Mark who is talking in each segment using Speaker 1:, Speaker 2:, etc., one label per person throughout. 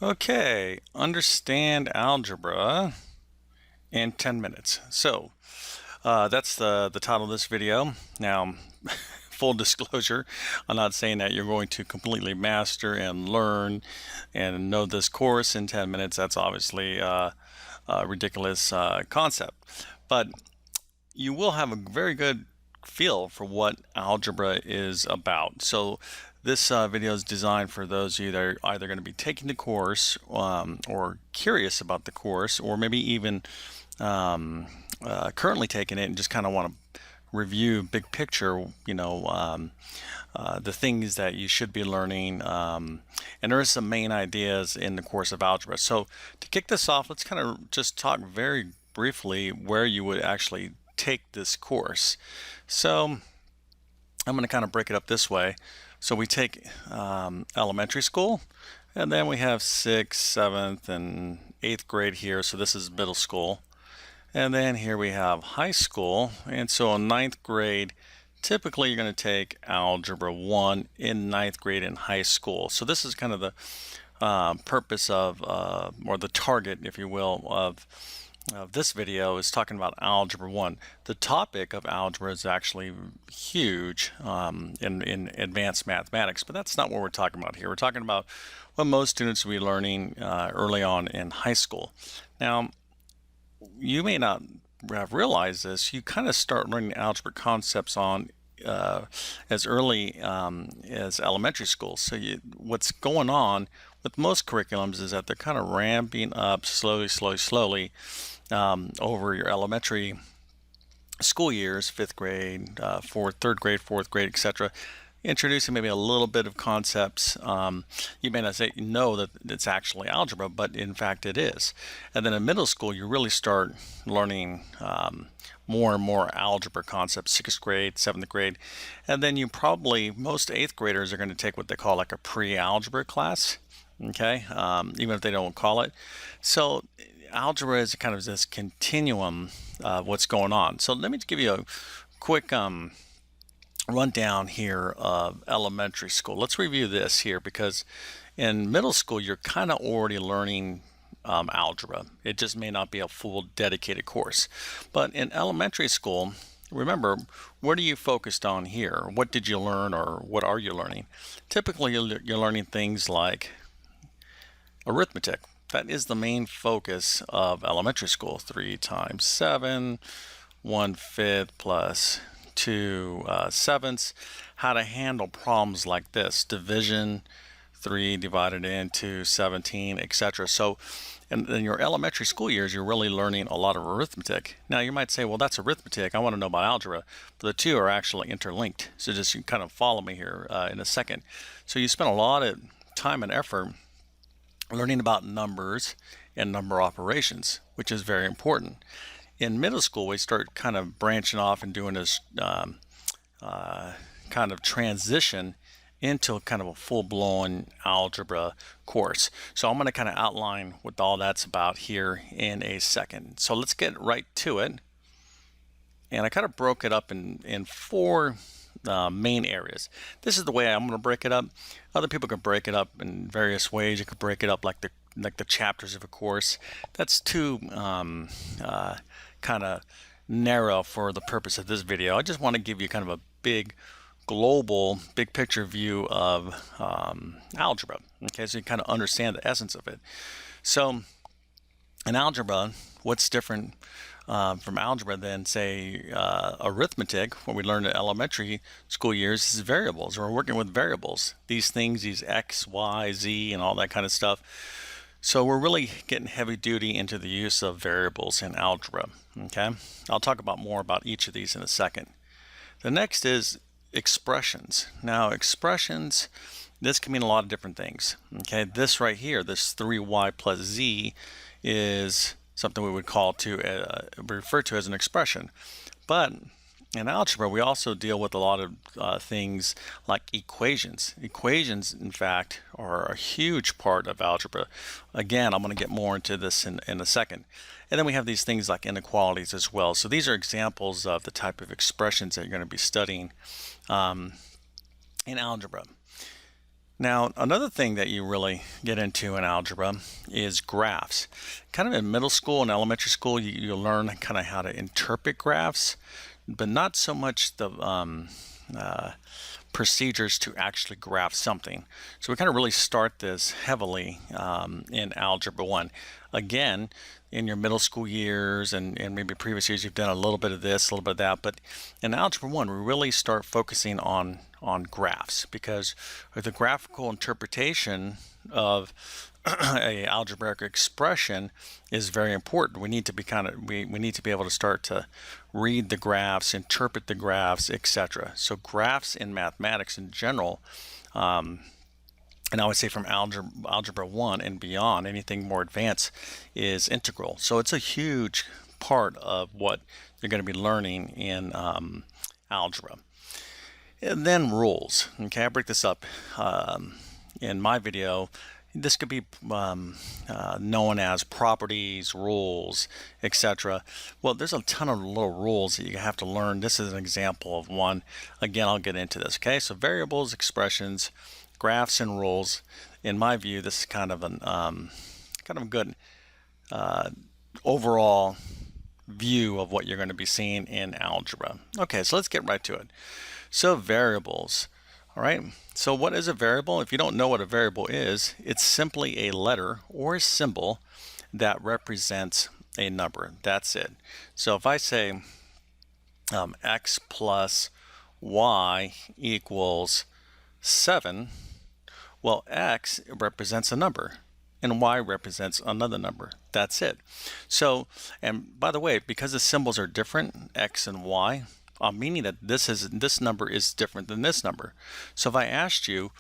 Speaker 1: Okay, understand algebra in 10 minutes. So that's the title of this video. Now, full disclosure, I'm not saying that you're going to completely master and learn and know this course in 10 minutes. That's obviously a ridiculous concept. But you will have a very good feel for what algebra is about. So this video is designed for those of you that are either going to be taking the course or curious about the course, or maybe even currently taking it and just kind of want to review big picture, the things that you should be learning. And there are some main ideas in the course of algebra. So to kick this off, let's kind of just talk very briefly where you would actually take this course. So I'm going to kind of break it up this way. So we take elementary school, and then we have 6th, 7th, and 8th grade here. So this is middle school. And then here we have high school. And so in 9th grade, typically you're going to take Algebra 1 in 9th grade in high school. So this is kind of the purpose of, or the target, if you will, of this video is talking about Algebra 1. The topic of algebra is actually huge in advanced mathematics, but that's not what we're talking about here. We're talking about what most students will be learning early on in high school. Now, you may not have realized this. You kind of start learning algebra concepts on as early as elementary school. So what's going on with most curriculums is that they're kind of ramping up slowly over your elementary school years, 5th grade, 3rd grade, 4th grade, etc. Introducing maybe a little bit of concepts. You may not know that it's actually algebra, but in fact it is. And then in middle school, you really start learning more and more algebra concepts, 6th grade, 7th grade. And then most 8th graders are going to take what they call like a pre-algebra class, okay, even if they don't call it. So algebra is kind of this continuum of what's going on. So let me give you a quick rundown here of elementary school. Let's review this here, because in middle school you're kind of already learning algebra. It just may not be a full dedicated course. But in elementary school, remember, what are you focused on here? What did you learn, or what are you learning? Typically you're learning things like arithmetic. That is the main focus of elementary school. 3 times 7, 1/5 plus 2 sevenths. How to handle problems like this: division, 3 divided into 17, etc. So in your elementary school years, you're really learning a lot of arithmetic. Now you might say, well, that's arithmetic, I want to know about algebra. But the two are actually interlinked. So just you kind of follow me here in a second. So you spend a lot of time and effort learning about numbers and number operations, which is very important. In middle school, we start kind of branching off and doing this kind of transition into kind of a full-blown algebra course. So I'm going to kind of outline what all that's about here in a second. So let's get right to it. And I kind of broke it up in 4 main areas. This is the way I'm going to break it up. Other people can break it up in various ways. You could break it up like the chapters of a course. That's too kind of narrow for the purpose of this video. I just want to give you kind of a big picture view of algebra, okay, so you kind of understand the essence of it. So in algebra, what's different from algebra than, say, arithmetic, what we learned in elementary school years, is variables. We're working with variables, these things, these x, y, z, and all that kind of stuff. So we're really getting heavy duty into the use of variables in algebra, okay? I'll talk about more about each of these in a second. The next is expressions. Now expressions, this can mean a lot of different things, okay? This right here, this 3y plus z, is something we would refer to as an expression. But in algebra, we also deal with a lot of things like equations. Equations, in fact, are a huge part of algebra. Again, I'm going to get more into this in a second. And then we have these things like inequalities as well. So these are examples of the type of expressions that you're going to be studying in algebra. Now, another thing that you really get into in algebra is graphs. Kind of in middle school and elementary school, you learn kind of how to interpret graphs, but not so much the uh, procedures to actually graph something. So we kind of really start this heavily in Algebra 1. Again, in your middle school years and maybe previous years, you've done a little bit of this, a little bit of that. But in Algebra 1, we really start focusing on graphs, because the graphical interpretation of a algebraic expression is very important. We need to be we need to be able to start to read the graphs, interpret the graphs, etc. So graphs in mathematics in general, and I would say from algebra 1 and beyond, anything more advanced is integral. So it's a huge part of what you're going to be learning in algebra. And then rules. Okay, I break this up in my video. This could be known as properties, rules, etc. Well, there's a ton of little rules that you have to learn. This is an example of one. Again, I'll get into this. Okay, so variables, expressions, graphs, and rules. In my view, this is kind of a good overall view of what you're going to be seeing in algebra. Okay, so let's get right to it. So variables. All right, so what is a variable? If you don't know what a variable is, it's simply a letter or a symbol that represents a number. That's it. So if I say x plus y equals 7, well, x represents a number and y represents another number. That's it. So, and by the way, because the symbols are different, x and y, meaning that this number is different than this number. So if I asked you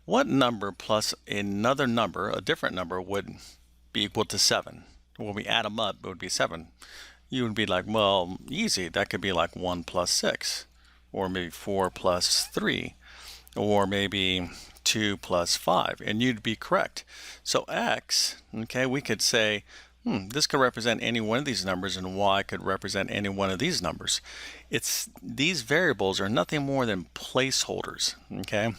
Speaker 1: what number plus another number, a different number, would be equal to 7, when we add them up, it would be 7. You would be like, well, easy. That could be like 1 plus 6, or maybe 4 plus 3, or maybe 2 plus 5, and you'd be correct. So x, okay, we could say, this could represent any one of these numbers, and y could represent any one of these numbers. These variables are nothing more than placeholders, okay?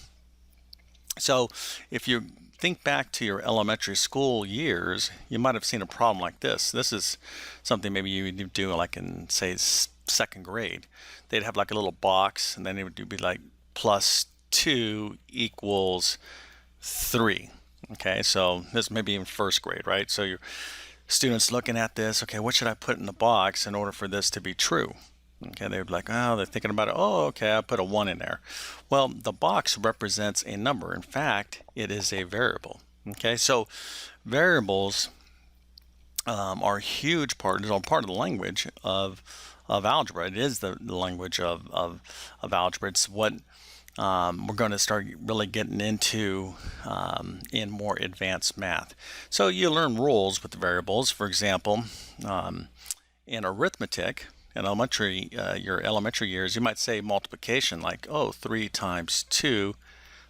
Speaker 1: So if you think back to your elementary school years, you might have seen a problem like this. This is something maybe you would do like in, say, second grade. They'd have like a little box, and then it would be like plus 2 equals 3. Okay, so this may be in first grade, right? So your students looking at this, okay, what should I put in the box in order for this to be true? Okay, they would be like, oh, they're thinking about it. Oh, okay, I put a 1 in there. Well, the box represents a number. In fact, it is a variable. Okay, so variables are a huge part, it's all part of the language of algebra. It is the language of algebra. It's what we're going to start really getting into in more advanced math. So you learn rules with the variables. For example, in arithmetic, in your elementary years, you might say multiplication, like, oh, 3 times 2,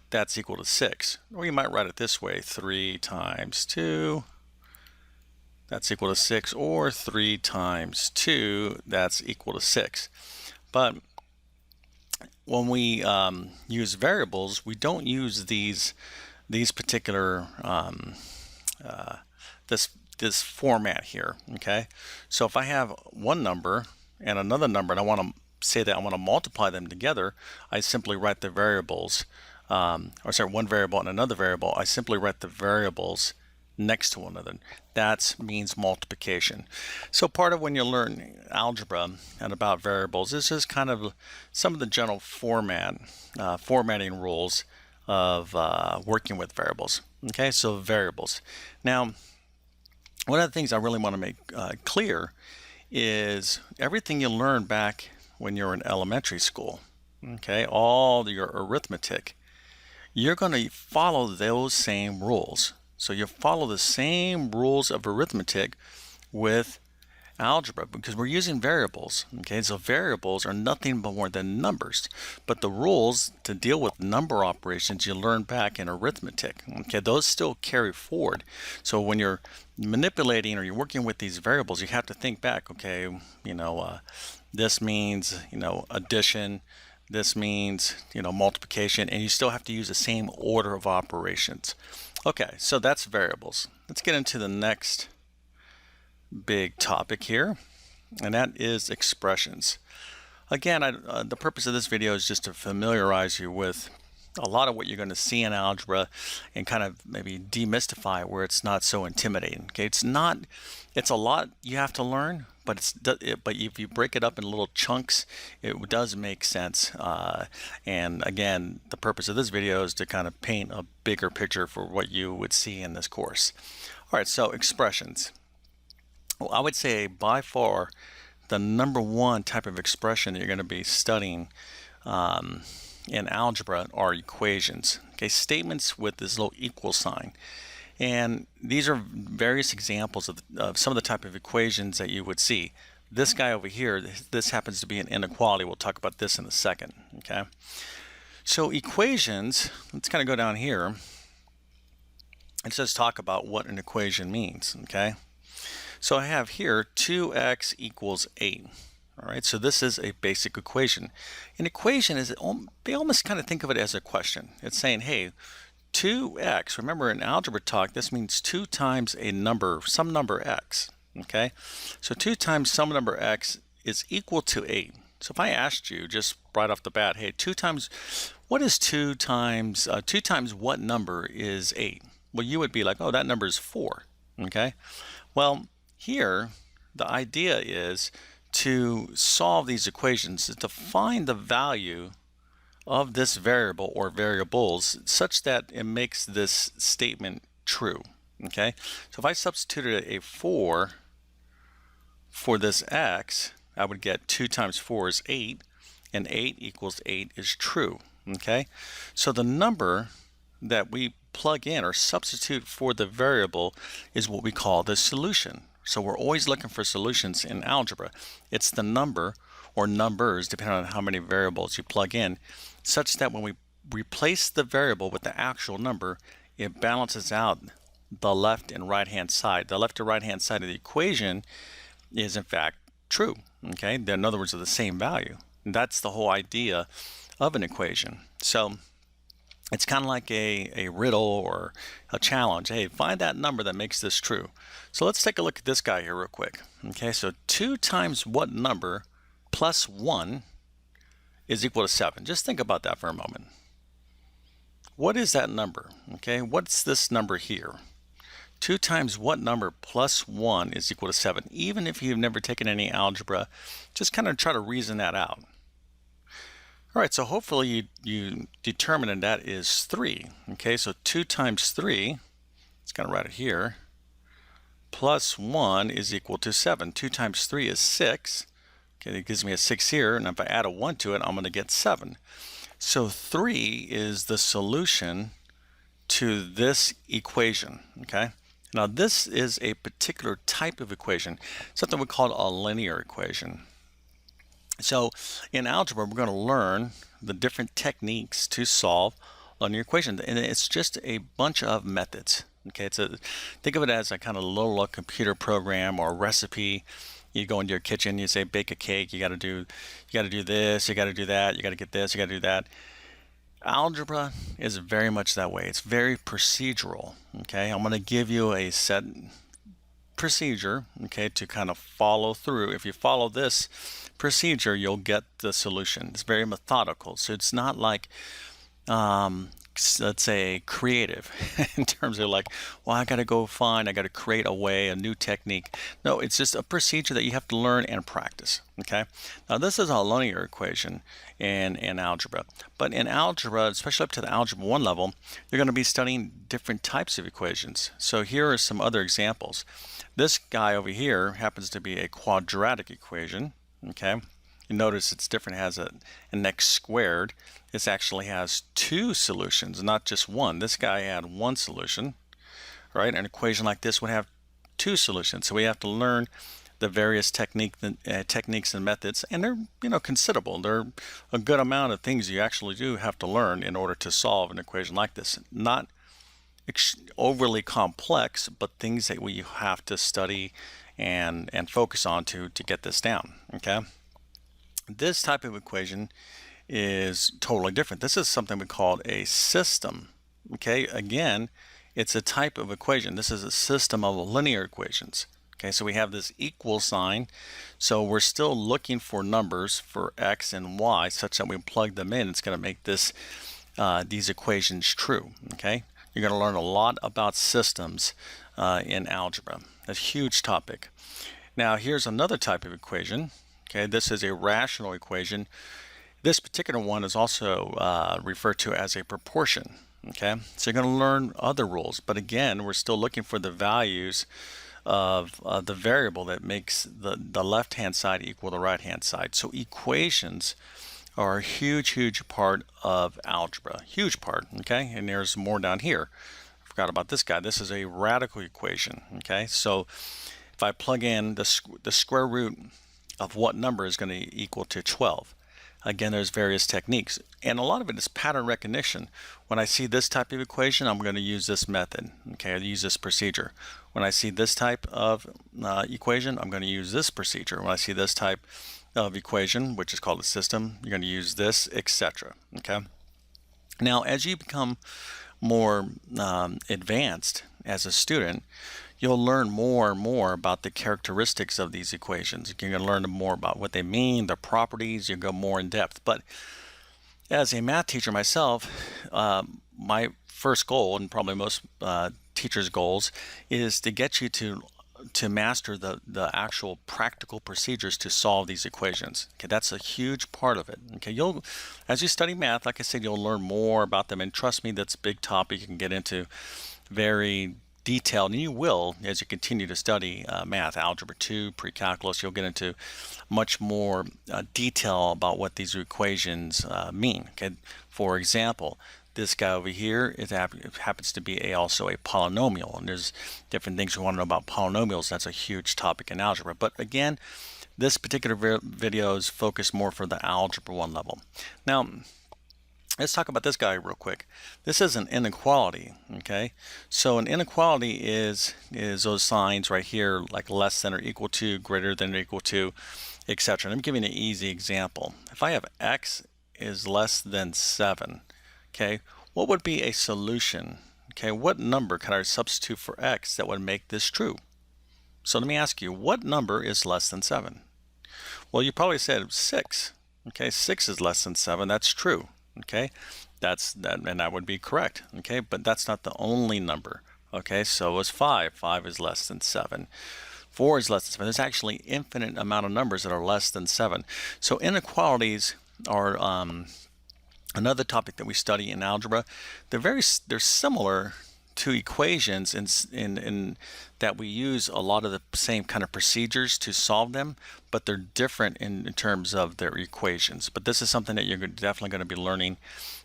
Speaker 1: that's equal to 6. Or you might write it this way, 3 times 2, that's equal to 6, or 3 times 2, that's equal to 6. But when we use variables, we don't use these particular this format here. Okay, so if I have one number and another number, and I want to say that I want to multiply them together, I simply write the variables, one variable and another variable. I simply write the variables next to one another. That means multiplication. So part of when you learn algebra and about variables, this is kind of some of the general formatting rules of working with variables. Okay, so variables. Now, one of the things I really want to make clear is everything you learn back when you're in elementary school, okay, all your arithmetic, you're going to follow those same rules. So you follow the same rules of arithmetic with algebra, because we're using variables. Okay, so variables are nothing but more than numbers, but the rules to deal with number operations you learn back in arithmetic. Okay, those still carry forward. So when you're manipulating or you're working with these variables, you have to think back. Okay, this means addition, This means, multiplication, and you still have to use the same order of operations. Okay, so that's variables. Let's get into the next big topic here, and that is expressions. Again, the purpose of this video is just to familiarize you with a lot of what you're going to see in algebra and kind of maybe demystify it where it's not so intimidating. Okay, it's a lot you have to learn, but but if you break it up in little chunks, it does make sense. And again, the purpose of this video is to kind of paint a bigger picture for what you would see in this course. All right, so expressions. Well, I would say by far the number one type of expression that you're going to be studying in algebra are equations. Okay, statements with this little equal sign. And these are various examples of some of the type of equations that you would see. This guy over here, this happens to be an inequality. We'll talk about this in a second. Okay, so equations, let's kind of go down here and just talk about what an equation means. Okay, so I have here 2x equals 8. All right, so this is a basic equation. An equation is, they almost kind of think of it as a question. It's saying, hey, 2x, remember in algebra talk, this means 2 times a number, some number x. Okay, so 2 times some number x is equal to 8. So if I asked you just right off the bat, hey, 2 times, what is 2 times what number is 8? Well, you would be like, oh, that number is 4. Okay, well, here the idea is to solve these equations is to find the value of this variable or variables such that it makes this statement true. Okay, so if I substituted a 4 for this x, I would get 2 times 4 is 8, and 8 equals 8 is true. Okay, so the number that we plug in or substitute for the variable is what we call the solution. So we're always looking for solutions in algebra. It's the number or numbers, depending on how many variables you plug in, such that when we replace the variable with the actual number, it balances out the left and right hand side. The left and right hand side of the equation is in fact true. Okay, in other words, they're the same value. And that's the whole idea of an equation. So it's kind of like a riddle or a challenge. Hey, find that number that makes this true. So let's take a look at this guy here real quick. Okay, so 2 times what number plus 1 is equal to 7? Just think about that for a moment. What is that number? Okay, what's this number here? 2 times what number plus 1 is equal to 7? Even if you've never taken any algebra, just kind of try to reason that out. All right, so hopefully you determine that is 3. Okay, so 2 times 3, let's kind of write it here, plus 1 is equal to 7. 2 times 3 is 6. Okay, that gives me a 6 here, and if I add a 1 to it, I'm going to get 7. So 3 is the solution to this equation. Okay, now this is a particular type of equation, something we call a linear equation. So in algebra, we're going to learn the different techniques to solve linear equations, and it's just a bunch of methods. Okay, think of it as a kind of little computer program or recipe. You go into your kitchen, you say bake a cake. You got to do this, you got to do that, you got to get this, you got to do that. Algebra is very much that way. It's very procedural. Okay, I'm going to give you a set procedure, okay, to kind of follow through. If you follow this procedure, you'll get the solution. It's very methodical. So it's not like, let's say, creative in terms of like, well, I got to create a way, a new technique. No, it's just a procedure that you have to learn and practice. Okay. Now this is a linear equation in algebra, but in algebra, especially up to the algebra 1 level, you're going to be studying different types of equations. So here are some other examples. This guy over here happens to be a quadratic equation. Okay, you notice it's different. It has an x squared. This actually has 2 solutions, not just 1. This guy had 1 solution, right? An equation like this would have 2 solutions. So we have to learn the various techniques and methods, and they're considerable. They're a good amount of things you actually do have to learn in order to solve an equation like this. Not overly complex, but things that we have to study and focus on to get this down. Okay, this type of equation is totally different. This is something we call a system. Okay, again, it's a type of equation. This is a system of linear equations. Okay, so we have this equal sign. So we're still looking for numbers for x and y such that we plug them in. It's going to make these equations true. Okay, you're going to learn a lot about systems in algebra. That's a huge topic. Now here's another type of equation. Okay, this is a rational equation. This particular one is also referred to as a proportion. Okay, so you're going to learn other rules, but again, we're still looking for the values of the variable that makes the left-hand side equal the right-hand side. So equations are a huge part of algebra, huge part. Okay, and there's more down here. I forgot about this guy. This is a radical equation. Okay, so if I plug in the square root of what number is going to equal to 12. Again, there's various techniques, and a lot of it is pattern recognition. When I see this type of equation, I'm going to use this method. Okay, I use this procedure. When I see this type of equation, I'm going to use this procedure. When I see this type of equation, which is called a system, you're going to use this, etc. Okay. Now, as you become more advanced as a student, you'll learn more and more about the characteristics of these equations. You're going to learn more about what they mean, their properties. You'll go more in depth. But as a math teacher myself, my first goal, and probably most teachers' goals, is to get you to master the actual practical procedures to solve these equations. Okay, that's a huge part of it. Okay, as you study math, like I said, you'll learn more about them, and trust me, that's a big topic you can get into very detailed, and you will as you continue to study math, algebra 2, pre-calculus. You'll get into much more detail about what these equations mean. Okay, for example, this guy over here, it happens to be also a polynomial, and there's different things you want to know about polynomials. That's a huge topic in algebra. But again, this particular video is focused more for the algebra 1 level. Now, let's talk about this guy real quick. This is an inequality. Okay, so an inequality is those signs right here, like less than or equal to, greater than or equal to, etc. I'm giving an easy example. If I have x is less than 7, okay, what would be a solution? Okay, what number can I substitute for x that would make this true? So let me ask you, what number is less than 7? Well, you probably said 6. Okay, 6 is less than 7. That's true. Okay, and that would be correct. Okay, but that's not the only number. Okay, so is 5. 5 is less than 7. 4 is less than 7. There's actually infinite amount of numbers that are less than 7. So inequalities are another topic that we study in algebra. They're similar to equations in that we use a lot of the same kind of procedures to solve them, but they're different in terms of their equations. But this is something that you're definitely going to be learning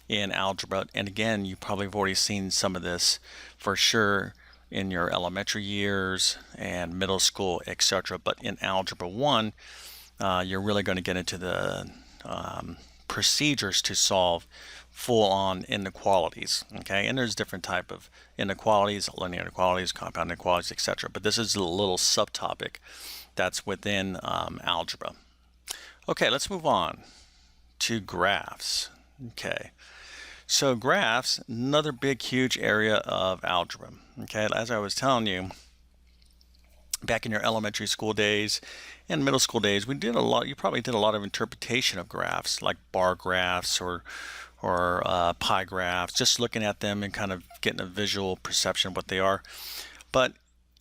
Speaker 1: in algebra. And again, you probably have already seen some of this for sure in your elementary years and middle school, etc. But in algebra 1, you're really going to get into the procedures to solve full-on inequalities. Okay, and there's different type of inequalities, linear inequalities, compound inequalities, etc. But this is a little subtopic that's within algebra. Okay, let's move on to graphs. Okay, so graphs, another big, huge area of algebra. Okay, as I was telling you, back in your elementary school days and middle school days, we did a lot. You probably did a lot of interpretation of graphs, like bar graphs or pie graphs, just looking at them and kind of getting a visual perception of what they are. But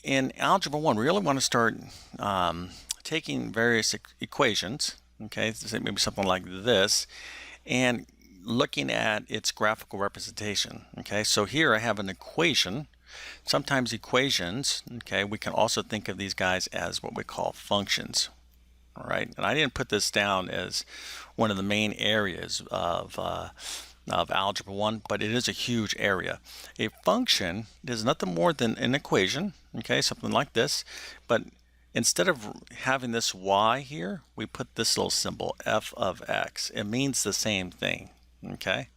Speaker 1: in Algebra 1, we really want to start taking various equations, okay, maybe something like this, and looking at its graphical representation. Okay, so here I have an equation. Sometimes equations, okay, we can also think of these guys as what we call functions. All right, and I didn't put this down as one of the main areas of Algebra 1, but it is a huge area. A function is nothing more than an equation, okay, something like this, but instead of having this y here, we put this little symbol, f of x. It means the same thing, okay?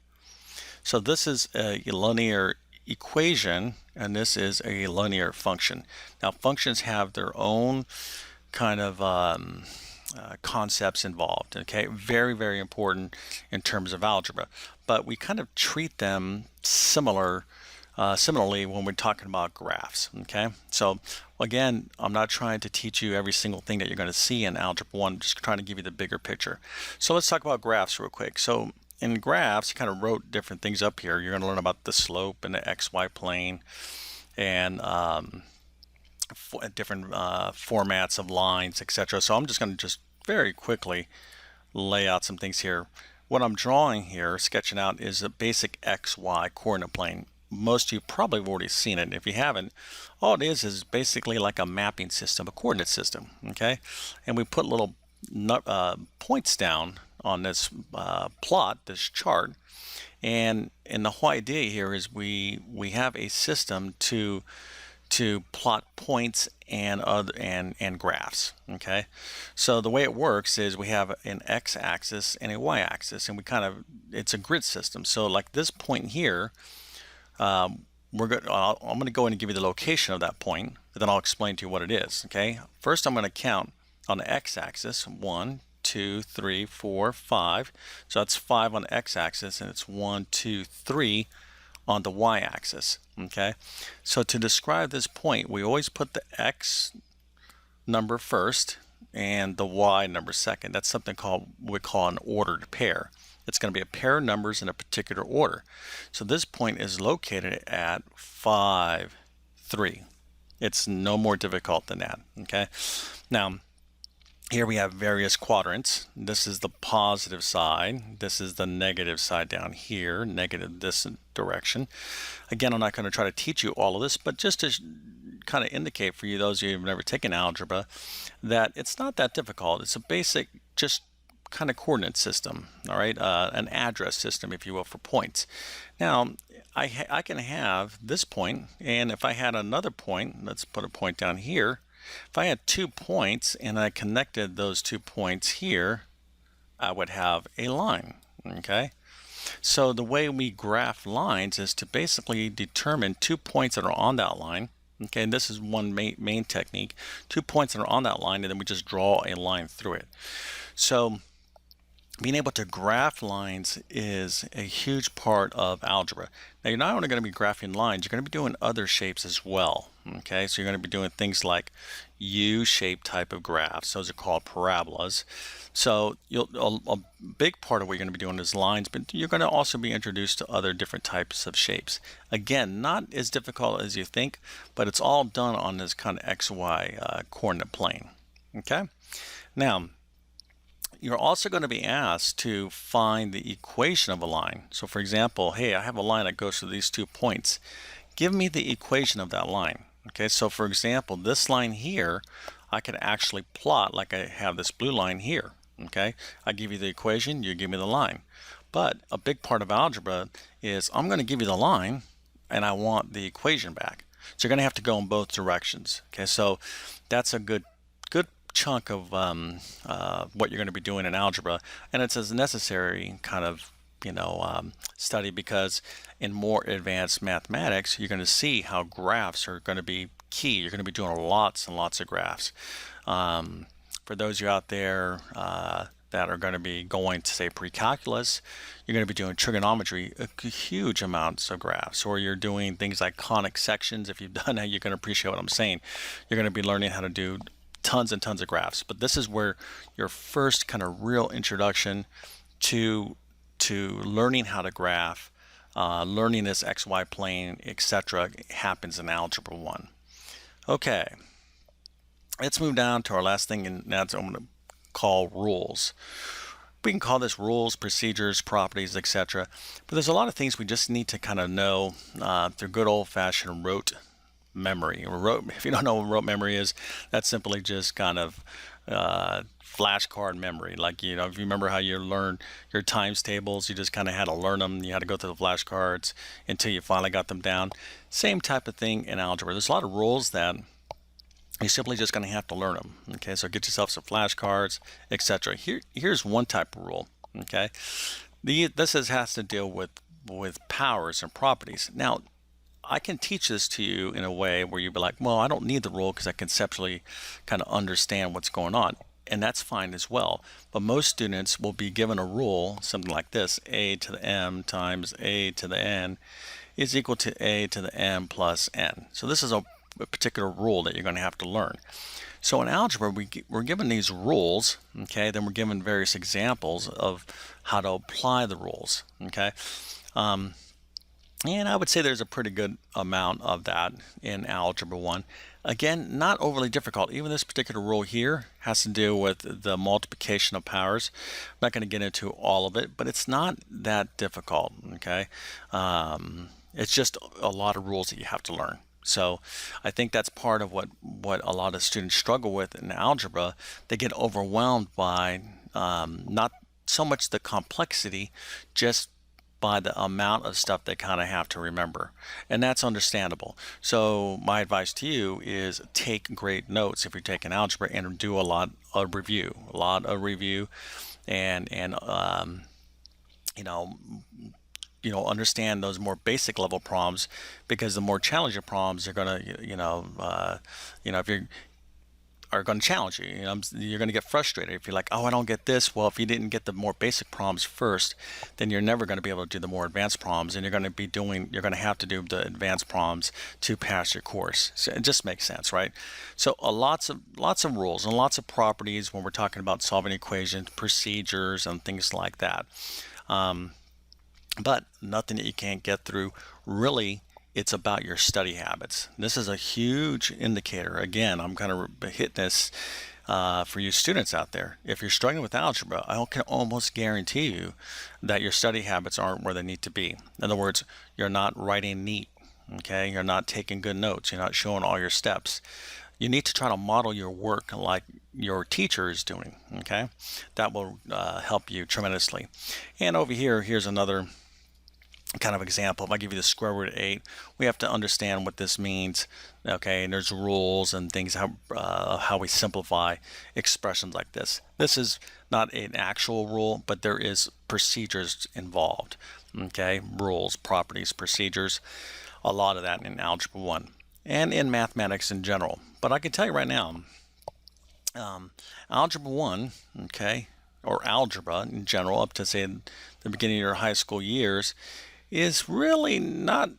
Speaker 1: So this is a linear equation, and this is a linear function. Now, functions have their own kind of concepts involved. Okay, very, very important in terms of algebra, but we kind of treat them similarly when we're talking about graphs. Okay, so again, I'm not trying to teach you every single thing that you're going to see in Algebra 1, just trying to give you the bigger picture. So let's talk about graphs real quick. So in graphs, you kind of wrote different things up here. You're going to learn about the slope and the XY plane, and different formats of lines, etc. So I'm just going to just very quickly lay out some things here. What I'm drawing here, sketching out, is a basic XY coordinate plane. Most of you probably have already seen it. If you haven't, all it is basically like a mapping system, a coordinate system. Okay, and we put little points down on this plot, this chart, and the whole idea here is we have a system to plot points and graphs. Okay, so the way it works is we have an x-axis and a y-axis, and it's a grid system. So like this point here, I'm going to go in and give you the location of that point, and then I'll explain to you what it is. Okay, first I'm going to count on the x-axis: 1, 2, 3, 4, 5. So that's 5 on the x-axis, and it's 1, 2, 3 on the y-axis. Okay, so to describe this point, we always put the x number first and the y number second. That's something we call an ordered pair. It's going to be a pair of numbers in a particular order. So this point is located at 5, 3. It's no more difficult than that. Okay, now here we have various quadrants. This is the positive side. This is the negative side down here, negative this direction. Again, I'm not going to try to teach you all of this, but just to kind of indicate for you, those of you who've never taken algebra, that it's not that difficult. It's a basic, just kind of coordinate system, all right? An address system, if you will, for points. Now, I can have this point, and if I had another point, let's put a point down here. If I had 2 points and I connected those 2 points here, I would have a line. Okay, so the way we graph lines is to basically determine 2 points that are on that line. Okay, and this is one main technique. 2 points that are on that line, and then we just draw a line through it. So being able to graph lines is a huge part of algebra. Now, you're not only going to be graphing lines, you're going to be doing other shapes as well. Okay, so you're going to be doing things like U-shaped type of graphs. Those are called parabolas. So a big part of what you're going to be doing is lines, but you're going to also be introduced to other different types of shapes. Again, not as difficult as you think, but it's all done on this kind of XY coordinate plane. Okay, now you're also going to be asked to find the equation of a line. So for example, hey, I have a line that goes through these 2 points. Give me the equation of that line. Okay, so for example, this line here, I could actually plot like I have this blue line here. Okay, I give you the equation, you give me the line. But a big part of algebra is I'm going to give you the line and I want the equation back. So you're going to have to go in both directions. Okay, so that's a good chunk of what you're going to be doing in algebra, and it's a necessary kind of study, because in more advanced mathematics you're going to see how graphs are going to be key. You're going to be doing lots and lots of graphs. For those of you out there that are going to be going to say pre-calculus, you're going to be doing trigonometry, huge amounts of graphs, or you're doing things like conic sections. If you've done that, you can appreciate what I'm saying. You're going to be learning how to do tons and tons of graphs, but this is where your first kind of real introduction to learning how to graph, learning this XY plane, etc., happens in Algebra 1. Okay, let's move down to our last thing, and that's what I'm going to call rules. We can call this rules, procedures, properties, etc., but there's a lot of things we just need to kind of know through good old-fashioned rote memory. If you don't know what rote memory is, that's simply just kind of flashcard memory. Like, if you remember how you learned your times tables, you just kind of had to learn them. You had to go through the flashcards until you finally got them down. Same type of thing in algebra. There's a lot of rules that you're simply just going to have to learn them. Okay, so get yourself some flashcards, etc. Here's one type of rule. Okay, this has to deal with powers and properties. Now, I can teach this to you in a way where you'd be like, well, I don't need the rule because I conceptually kind of understand what's going on. and that's fine as well. But most students will be given a rule, something like this: a to the m times a to the n is equal to a to the m plus n. So this is a particular rule that you're going to have to learn. So in algebra, we're given these rules, okay, then we're given various examples of how to apply the rules, okay. And I would say there's a pretty good amount of that in Algebra 1. Again, not overly difficult. Even this particular rule here has to do with the multiplication of powers. I'm not going to get into all of it, but it's not that difficult, okay? It's just a lot of rules that you have to learn. So I think that's part of what a lot of students struggle with in algebra. They get overwhelmed by not so much the complexity, just by the amount of stuff they kind of have to remember, and that's understandable. So my advice to you is take great notes if you're taking algebra, and do a lot of review, and understand those more basic level problems, because the more challenging problems are going to if you're are going to challenge you. You're going to get frustrated if you're like, oh, I don't get this. Well, if you didn't get the more basic problems first, then you're never going to be able to do the more advanced problems, and you're going to have to do the advanced problems to pass your course. So it just makes sense, right? So lots of rules and lots of properties when we're talking about solving equations, procedures, and things like that. But nothing that you can't get through. Really, it's about your study habits. This is a huge indicator. Again, I'm kind of hitting this for you students out there. If you're struggling with algebra, I can almost guarantee you that your study habits aren't where they need to be. In other words, you're not writing neat, okay? You're not taking good notes. You're not showing all your steps. You need to try to model your work like your teacher is doing, okay? That will help you tremendously. And over here, here's another kind of example. If I give you the square root of 8, we have to understand what this means, okay? And there's rules and things how we simplify expressions like this. This is not an actual rule, but there is procedures involved, okay? Rules, properties, procedures, a lot of that in Algebra 1 and in mathematics in general. But I can tell you right now, Algebra 1, okay, or algebra in general, up to say the beginning of your high school years, is really not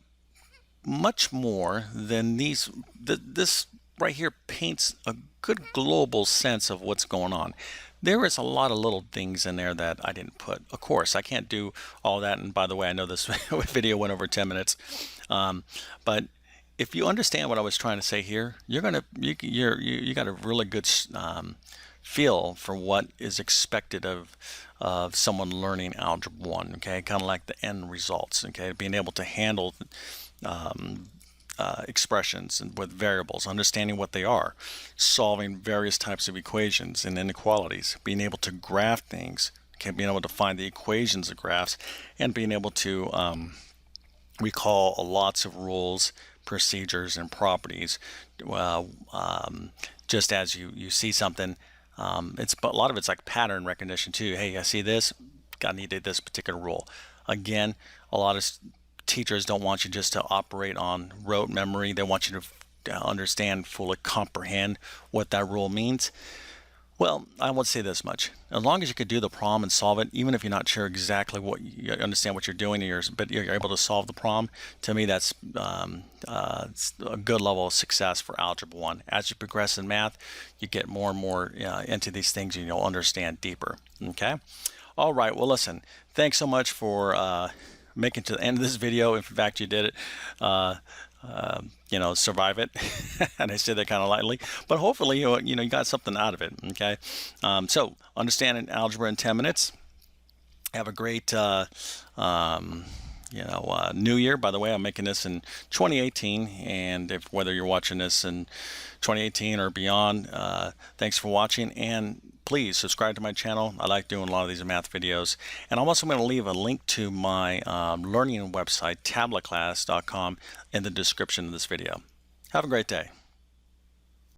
Speaker 1: much more than this right here paints a good global sense of what's going on. There is a lot of little things in there that I didn't put. Of course, I can't do all that, and by the way, I know this video went over 10 minutes, but if you understand what I was trying to say here, you got a really good feel for what is expected of someone learning Algebra 1, okay? Kind of like the end results, okay? Being able to handle expressions and with variables, understanding what they are, solving various types of equations and inequalities, being able to graph things, okay? Being able to find the equations of graphs, and being able to recall lots of rules, procedures, and properties. Just as you see something, a lot of it's like pattern recognition too. Hey, I see this, I needed this particular rule. Again, a lot of teachers don't want you just to operate on rote memory. They want you to understand, fully comprehend what that rule means. Well, I won't say this much. As long as you could do the problem and solve it, even if you're not sure exactly what you understand what you're doing, but you're able to solve the problem, to me that's it's a good level of success for Algebra 1. As you progress in math, you get more and more into these things, and you'll understand deeper. Okay? All right. Well, listen. Thanks so much for making it to the end of this video. If in fact you did it. Survive it. And I say that kind of lightly, but hopefully you got something out of it. Okay, so understanding algebra in 10 minutes. Have a great new year. By the way, I'm making this in 2018, and whether you're watching this in 2018 or beyond, thanks for watching, and please subscribe to my channel. I like doing a lot of these math videos, and I'm also going to leave a link to my learning website, tabletclass.com, in the description of this video. Have a great day.